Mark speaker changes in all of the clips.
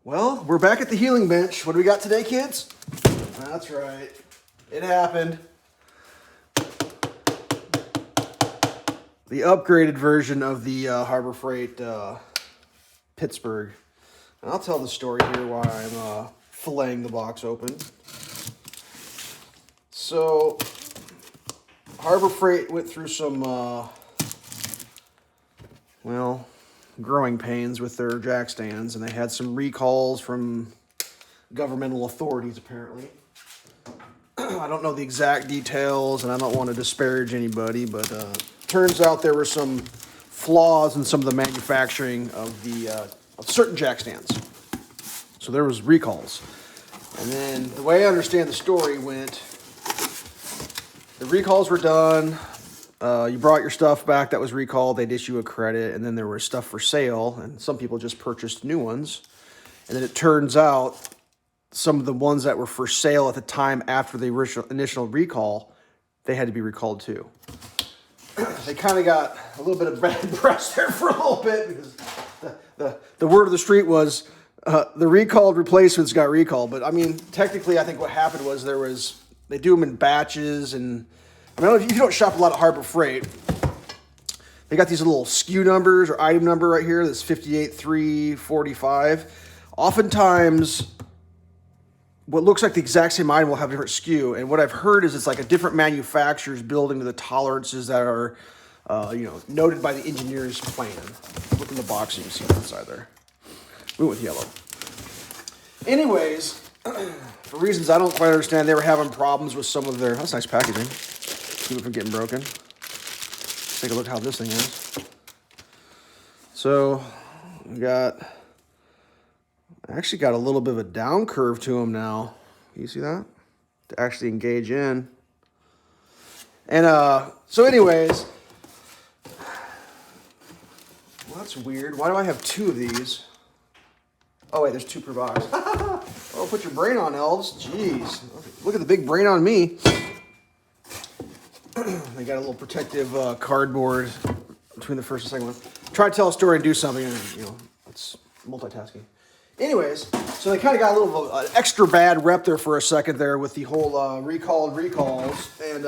Speaker 1: Well, we're back at the healing bench. What do we got today, kids? That's right. It happened. The upgraded version of the Harbor Freight Pittsburgh. And I'll tell the story here while I'm filleting the box open. So, Harbor Freight went through some, well, growing pains with their jack stands, and they had some recalls from governmental authorities, apparently. I don't know the exact details, and I don't want to disparage anybody, but turns out there were some flaws in some of the manufacturing of the of certain jack stands. So there was recalls. And then the way I understand the story went, the recalls were done. You brought your stuff back that was recalled. They'd issue a credit, and then there was stuff for sale, and some people just purchased new ones. And then it turns out some of the ones that were for sale at the time after the initial recall, they had to be recalled too. They kind of got a little bit of bad press there for a little bit because the word of the street was the recalled replacements got recalled. But I mean, technically, I think what happened was they do them in batches, and I mean, if you don't shop a lot at Harbor Freight, they got these little SKU numbers or item number right here. That's 58345. Oftentimes, what looks like the exact same item will have a different SKU. And what I've heard is it's like a different manufacturer's building to the tolerances that are, noted by the engineer's plan. Look in the box and you can see what's inside there. We went with yellow. Anyways, for reasons I don't quite understand, they were having problems with some of their, that's nice packaging. Keep it from getting broken. Let's take a look at how this thing is. So, we actually got a little bit of a down curve to them now. You see that? To actually engage in. And so anyways, well, that's weird. Why do I have two of these? Oh wait, there's two per box. Oh, put your brain on, elves. Jeez. Look at the big brain on me. They got a little protective cardboard between the first and second one. Try to tell a story and do something, and it's multitasking. Anyways, so they kind of got a little extra bad rep there for a second there with the whole recalls. And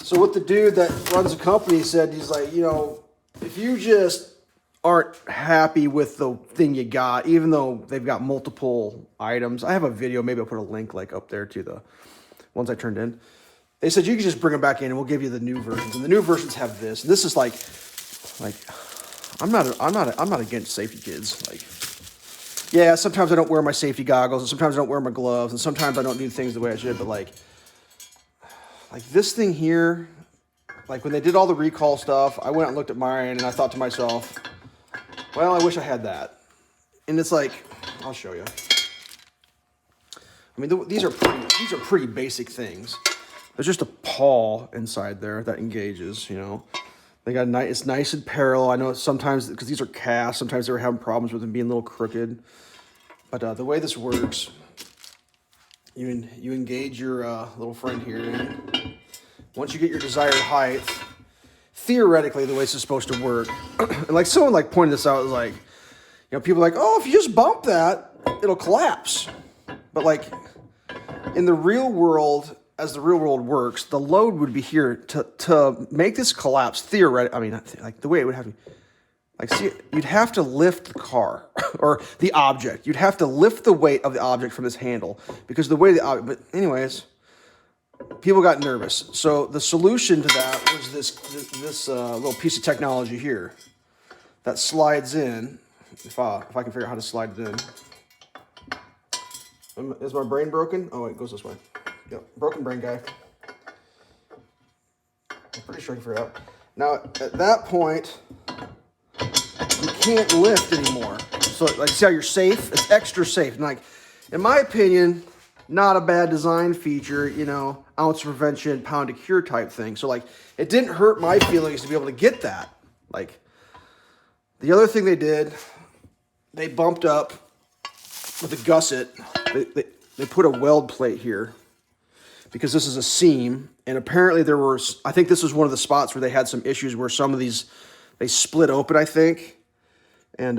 Speaker 1: so what the dude that runs the company said, he's like, if you just aren't happy with the thing you got, even though they've got multiple items. I have a video, maybe I'll put a link up there to the ones I turned in. They said you can just bring them back in and we'll give you the new versions. And the new versions have this. And this is like I'm not against safety, kids. Yeah, sometimes I don't wear my safety goggles, and sometimes I don't wear my gloves, and sometimes I don't do things the way I should, but like this thing here, like when they did all the recall stuff, I went and looked at mine, and I thought to myself, well, I wish I had that. And it's like, I'll show you. I mean, these are pretty basic things. There's just a pawl inside there that engages, They got it's nice and parallel. I know sometimes, because these are cast, sometimes they were having problems with them being a little crooked. But the way this works, you engage your little friend here in. Once you get your desired height, theoretically, the way this is supposed to work, and like someone pointed this out, is people are like, oh, if you just bump that, it'll collapse. But in the real world, as the real world works, the load would be here to make this collapse theoretically. I mean, the way it would have to be. You'd have to lift the car or the object. You'd have to lift the weight of the object from this handle because the way the object. But anyways, people got nervous. So the solution to that was this little piece of technology here that slides in. If I can figure out how to slide it in. Is my brain broken? Oh, wait, it goes this way. Yep, broken brain guy. I'm pretty sure I can figure it out. Now, at that point, you can't lift anymore. So, see how you're safe? It's extra safe. And, in my opinion, not a bad design feature, ounce of prevention, pound to cure type thing. So, it didn't hurt my feelings to be able to get that. The other thing they did, they bumped up with a gusset. They put a weld plate here because this is a seam. And apparently I think this was one of the spots where they had some issues where some of these, they split open, I think. And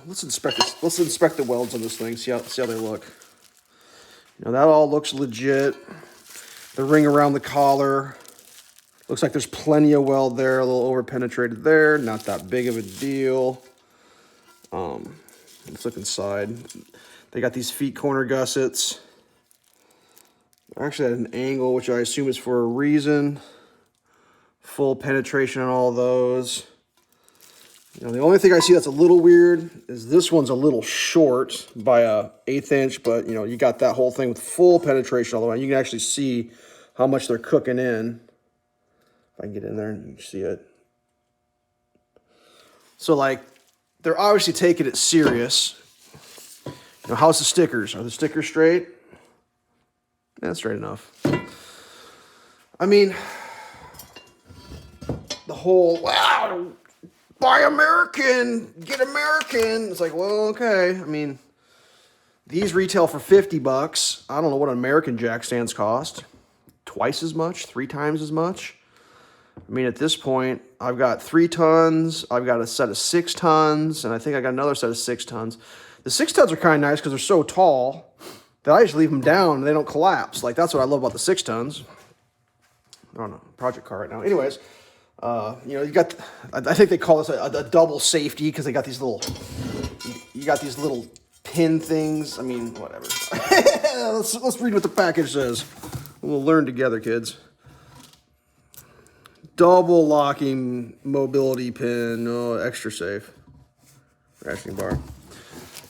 Speaker 1: Let's inspect this. Let's inspect the welds on this thing. See how they look. You know, that all looks legit. The ring around the collar looks like there's plenty of weld there. A little over penetrated there. Not that big of a deal. Let's look inside. They got these feet corner gussets. They're actually at an angle, which I assume is for a reason. Full penetration on all those. You know, the only thing I see that's a little weird is this one's a little short by a 1/8 inch, but you know, you got that whole thing with full penetration all the way. You can actually see how much they're cooking in. If I can get in there and you can see it. So like, they're obviously taking it serious. You know, how's the stickers? Are the stickers straight? Yeah, straight enough. I mean, the whole, wow, buy American, get American. It's like, well, okay. I mean, these retail for $50. I don't know what American jack stands cost. Twice as much, 3 times as much. I mean, at this point, I've got 3 tons. I've got a set of 6 tons, and I think I got another set of 6 tons. The 6 tons are kind of nice because they're so tall that I just leave them down and they don't collapse. Like, that's what I love about the 6 tons. I don't know, project car right now. Anyways, you know, you got, I think they call this a double safety because they got these little, you got these little pin things. I mean, whatever. let's read what the package says. We'll learn together, kids. Double locking mobility pin. Oh, extra safe. Ratcheting bar.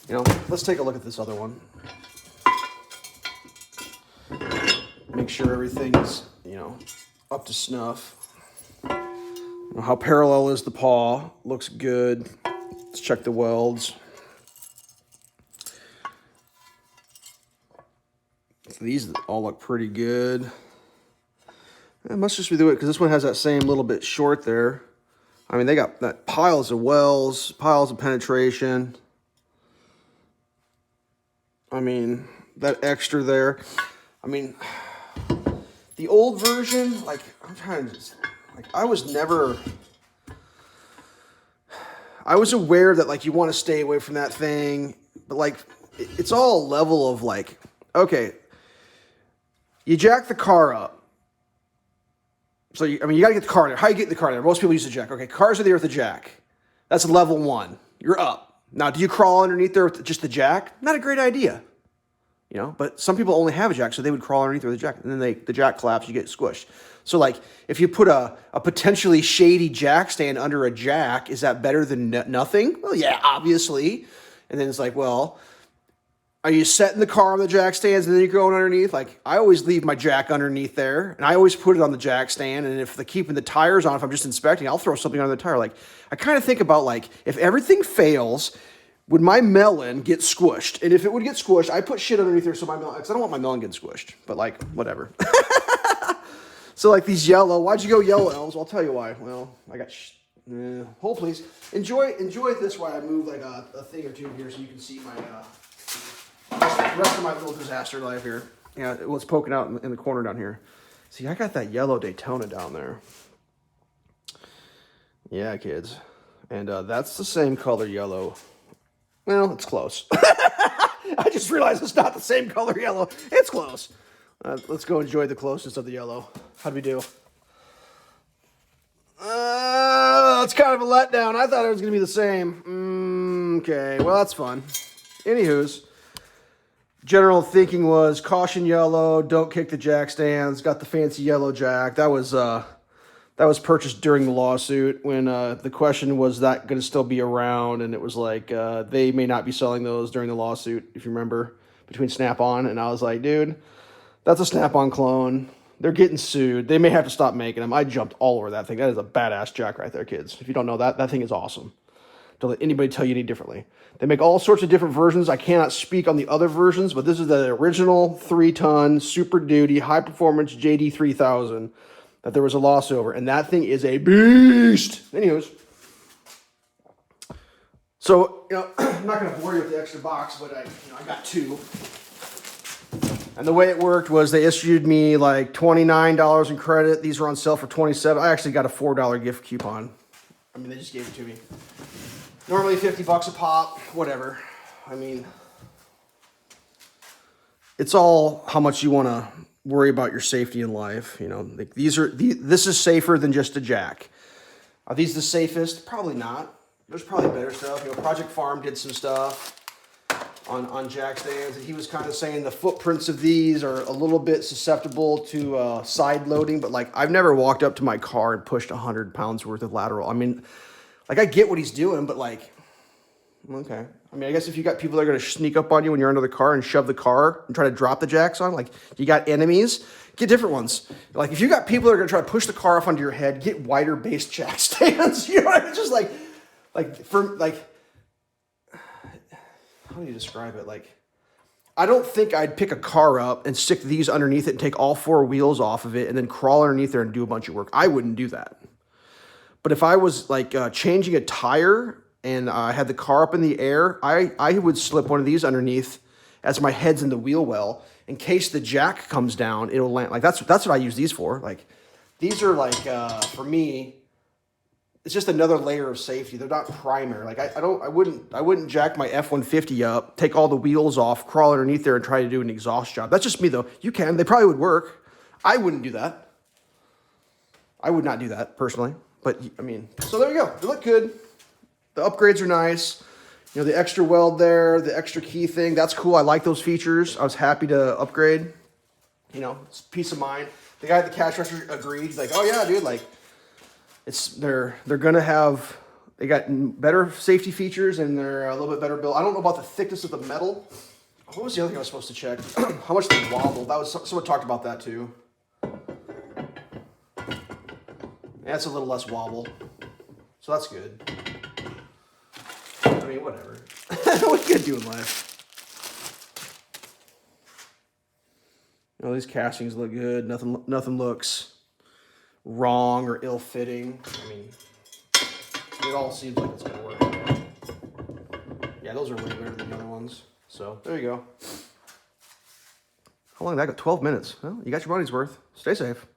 Speaker 1: You know, let's take a look at this other one. Make sure everything's, you know, up to snuff. How parallel is the paw? Looks good. Let's check the welds. So these all look pretty good. It must just be the way, because this one has that same little bit short there. I mean, they got that piles of welds, piles of penetration. I mean, that extra there. I mean, the old version, like, I'm trying to just, like, I was aware that, like, you want to stay away from that thing, but, like, it's all a level of, like, okay, you jack the car up. So, you got to get the car there. How you get the car there? Most people use the jack. Okay, cars are there with the jack. That's level 1. You're up. Now, do you crawl underneath there with just the jack? Not a great idea. You know, but some people only have a jack, so they would crawl underneath there with the jack. And then the jack collapses, you get squished. So, like, if you put a potentially shady jack stand under a jack, is that better than nothing? Well, yeah, obviously. And then it's like, well, are you setting the car on the jack stands and then you're going underneath? Like, I always leave my jack underneath there, and I always put it on the jack stand. And if they're keeping the tires on, if I'm just inspecting, I'll throw something on the tire. Like, I kind of think about, like, if everything fails, would my melon get squished? And if it would get squished, I put shit underneath there so my melon, because I don't want my melon getting squished. But, like, whatever. So, like, these yellow, why'd you go yellow, Elves? Well, I'll tell you why. Well, I got, hold please. Enjoy this while I move, like, a thing or two here so you can see my, the rest of my little disaster life here. Yeah, what's poking out in the corner down here. See, I got that yellow Daytona down there. Yeah, kids. And that's the same color yellow. Well, it's close. I just realized it's not the same color yellow. It's close. Let's go enjoy the closeness of the yellow. How'd we do? It's kind of a letdown. I thought it was going to be the same. Okay, well, that's fun. Anywho's, general thinking was caution yellow, don't kick the jack stands, got the fancy yellow jack. That was purchased during the lawsuit when the question was that going to still be around, and it was like they may not be selling those during the lawsuit, if you remember, between Snap-on. And I was like, dude, that's a Snap-on clone. They're getting sued. They may have to stop making them. I jumped all over that thing. That is a badass jack right there, kids. If you don't know that, that thing is awesome. Don't let anybody tell you any differently. They make all sorts of different versions. I cannot speak on the other versions, but this is the original 3-ton Super Duty high performance JD 3000 that there was a lawsuit over, and that thing is a beast. Anyways, so I'm not going to bore you with the extra box, but I got 2. And the way it worked was they issued me like $29 in credit. These were on sale for $27. I actually got a $4 gift coupon. I mean, they just gave it to me. Normally 50 bucks a pop, whatever. I mean, it's all how much you want to worry about your safety in life. You know, like this is safer than just a jack. Are these the safest? Probably not. There's probably better stuff. You know, Project Farm did some stuff on jack stands, and he was kind of saying the footprints of these are a little bit susceptible to side loading, but like I've never walked up to my car and pushed 100 pounds worth of lateral. I mean, like I get what he's doing, but like, okay. I mean, I guess if you got people that are going to sneak up on you when you're under the car and shove the car and try to drop the jacks on, like you got enemies, get different ones. Like if you got people that are going to try to push the car off onto your head, get wider base jack stands. You know what I mean? Just like how do you describe it? Like, I don't think I'd pick a car up and stick these underneath it and take all 4 wheels off of it and then crawl underneath there and do a bunch of work. I wouldn't do that. But if I was like changing a tire and I had the car up in the air, I would slip one of these underneath as my head's in the wheel well. In case the jack comes down, it'll land. Like that's what I use these for. Like these are like, for me, it's just another layer of safety. They're not primary. Like I wouldn't jack my F-150 up, take all the wheels off, crawl underneath there and try to do an exhaust job. That's just me though. You can, they probably would work. I wouldn't do that. I would not do that personally, but I mean, so there you go. They look good. The upgrades are nice. You know, the extra weld there, the extra key thing, that's cool. I like those features. I was happy to upgrade. You know, it's peace of mind. The guy at the cash register agreed. He's like, oh yeah, dude, like, they're gonna have, they got better safety features and they're a little bit better built. I don't know about the thickness of the metal. What was the other thing I was supposed to check? How much they wobble. That was, someone talked about that too. That's a little less wobble. So that's good. I mean, whatever. What you gonna do in life? You know, these castings look good. Nothing looks wrong or ill-fitting. I mean, it all seems like it's gonna work. Yeah, those are way better than the other ones. So there you go. How long did that go? 12 minutes. Well, you got your money's worth. Stay safe.